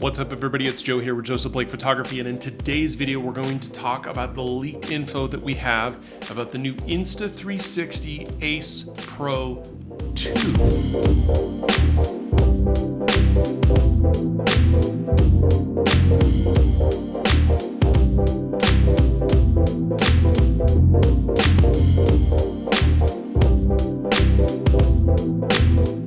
What's up everybody, it's Joe here with Joseph Blake Photography, and in today's video we're going to talk about the leaked info that we have about the new Insta360 Ace Pro 2.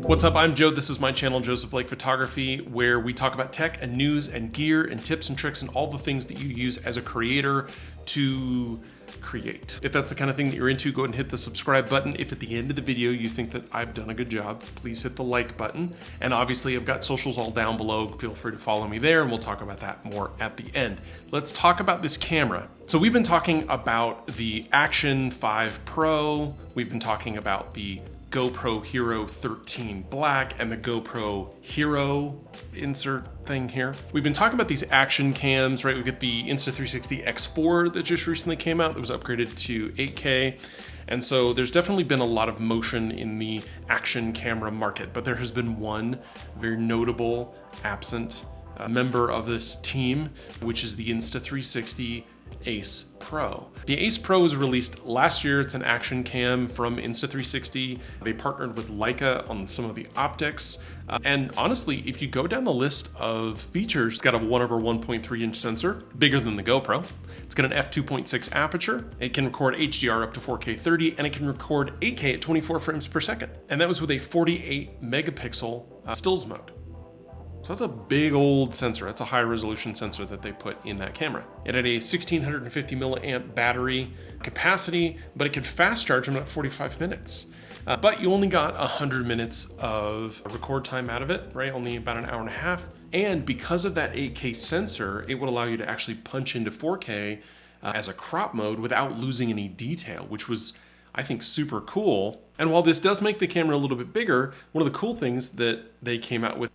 What's up, I'm Joe. This is my channel, Joseph Blake Photography, where we talk about tech and news and gear and tips and tricks and all the things that you use as a creator to create. If that's the kind of thing that you're into, go ahead and hit the subscribe button. If at the end of the video you think that I've done a good job, please hit the like button. And obviously I've got socials all down below. Feel free to follow me there and we'll talk about that more at the end. Let's talk about this camera. So we've been talking about the Action 5 Pro. We've been talking about the GoPro Hero 13 Black and the GoPro Hero insert thing here. We've been talking about these action cams, right? We've got the Insta360 X4 that just recently came out that was upgraded to 8K. And so there's definitely been a lot of motion in the action camera market, but there has been one very notable absent member of this team, which is the Insta360 Ace Pro. The Ace Pro was released last year. It's an action cam from Insta360. They partnered with Leica on some of the optics. And honestly, if you go down the list of features, it's got a 1/1.3" sensor, bigger than the GoPro. It's got an f2.6 aperture. It can record HDR up to 4K 30, and it can record 8K at 24 frames per second. And that was with a 48 megapixel stills mode. So that's a big old sensor. That's a high resolution sensor that they put in that camera. It had a 1650 milliamp battery capacity, but it could fast charge in about 45 minutes. But you only got 100 minutes of record time out of it, right? Only about an hour and a half. And because of that 8K sensor, it would allow you to actually punch into 4K as a crop mode without losing any detail, which was, I think, super cool. And while this does make the camera a little bit bigger, one of the cool things that they came out with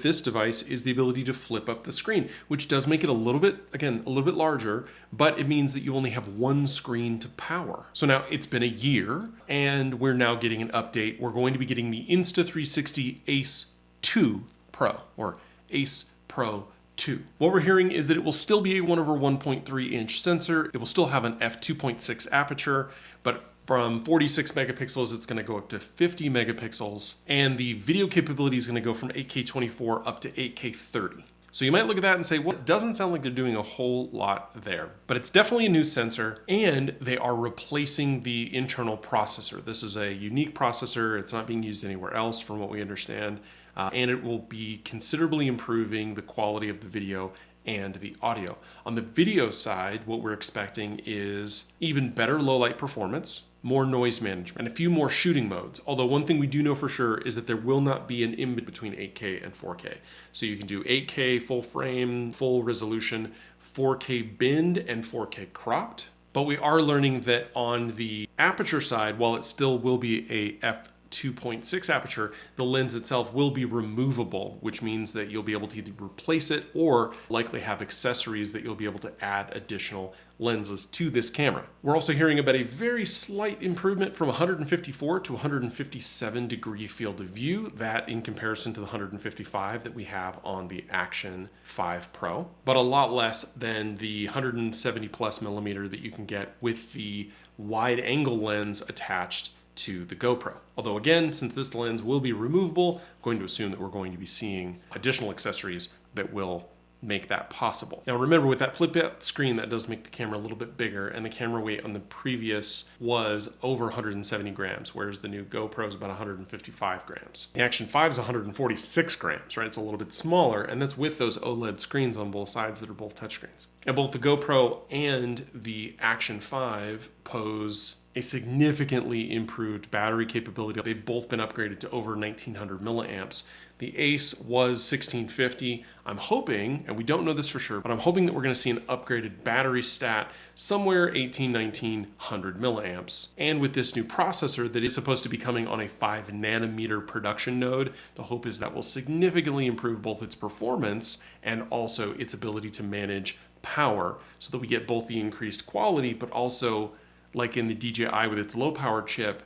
this device is the ability to flip up the screen, which does make it a little bit, again, a little bit larger, but it means that you only have one screen to power. So now it's been a year and we're now getting an update. We're going to be getting the Insta360 Ace 2 Pro, or Ace Pro 2. What we're hearing is that it will still be a 1/1.3" sensor. It will still have an f2.6 aperture, but from 46 megapixels, it's going to go up to 50 megapixels. And the video capability is going to go from 8K 24 up to 8K 30. So you might look at that and say, well, it doesn't sound like they're doing a whole lot there, but it's definitely a new sensor, and they are replacing the internal processor. This is a unique processor. It's not being used anywhere else from what we understand. And it will be considerably improving the quality of the video and the audio. On the video side, what we're expecting is even better low light performance, more noise management, and a few more shooting modes. Although one thing we do know for sure is that there will not be an in between 8K and 4K. So you can do 8K full frame, full resolution, 4K binned, and 4K cropped. But we are learning that on the aperture side, while it still will be a f2.6 aperture, the lens itself will be removable, which means that you'll be able to either replace it or likely have accessories that you'll be able to add additional lenses to this camera. We're also hearing about a very slight improvement from 154 to 157 degree field of view, that in comparison to the 155 that we have on the Action 5 Pro, but a lot less than the 170 plus millimeter that you can get with the wide angle lens attached to the GoPro. Although again, since this lens will be removable, I'm going to assume that we're going to be seeing additional accessories that will make that possible. Now remember, with that flip out screen, that does make the camera a little bit bigger, and the camera weight on the previous was over 170 grams, whereas the new GoPro is about 155 grams. The Action 5 is 146 grams, right? It's a little bit smaller, and that's with those OLED screens on both sides that are both touchscreens. And both the GoPro and the Action 5 pose a significantly improved battery capability. They've both been upgraded to over 1900 milliamps. The Ace was 1650. I'm hoping, and we don't know this for sure, but I'm hoping that we're going to see an upgraded battery stat somewhere 1900 milliamps. And with this new processor that is supposed to be coming on a 5 nanometer production node, the hope is that will significantly improve both its performance and also its ability to manage power, so that we get both the increased quality, but also, like in the DJI with its low power chip,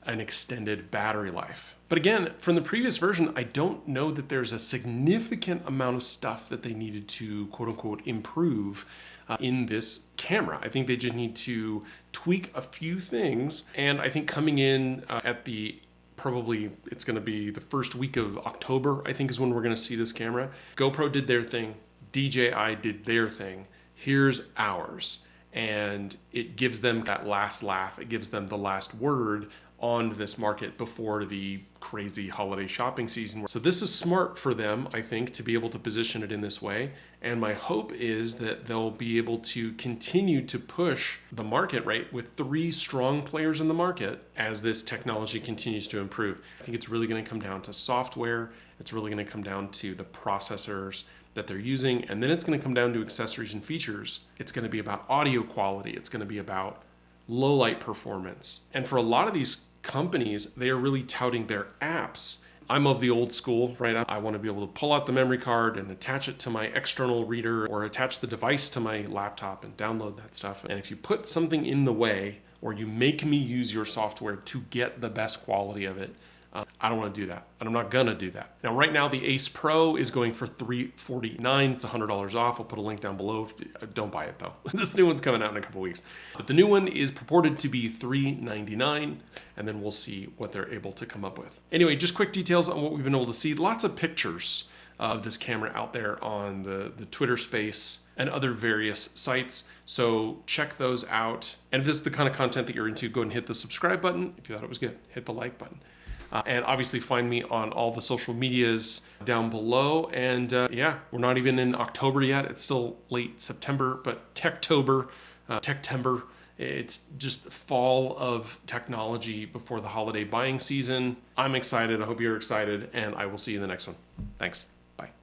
an extended battery life. But again, from the previous version, I don't know that there's a significant amount of stuff that they needed to quote unquote improve in this camera. I think they just need to tweak a few things. And I think coming in at probably it's going to be the first week of October, I think is when we're going to see this camera. GoPro did their thing. DJI did their thing. Here's ours. And it gives them that last laugh. It gives them the last word on this market before the crazy holiday shopping season. So this is smart for them, I think, to be able to position it in this way. And my hope is that they'll be able to continue to push the market, right, with 3 strong players in the market as this technology continues to improve. I think it's really going to come down to software. It's really going to come down to the processors that they're using. And then it's going to come down to accessories and features. It's going to be about audio quality. It's going to be about low light performance. And for a lot of these companies, they are really touting their apps. I'm of the old school, right? I want to be able to pull out the memory card and attach it to my external reader or attach the device to my laptop and download that stuff. And if you put something in the way or you make me use your software to get the best quality of it, I don't want to do that. And I'm not going to do that. Now, right now, the Ace Pro is going for $349. It's $100 off. I'll put a link down below. Don't buy it, though. This new one's coming out in a couple weeks. But the new one is purported to be $399, and then we'll see what they're able to come up with. Anyway, just quick details on what we've been able to see. Lots of pictures of this camera out there on the Twitter space and other various sites. So check those out. And if this is the kind of content that you're into, go ahead and hit the subscribe button. If you thought it was good, hit the like button. And obviously find me on all the social medias down below. And yeah, we're not even in October yet. It's still late September, but Techtober, Techtember. It's just fall of technology before the holiday buying season. I'm excited. I hope you're excited. And I will see you in the next one. Thanks.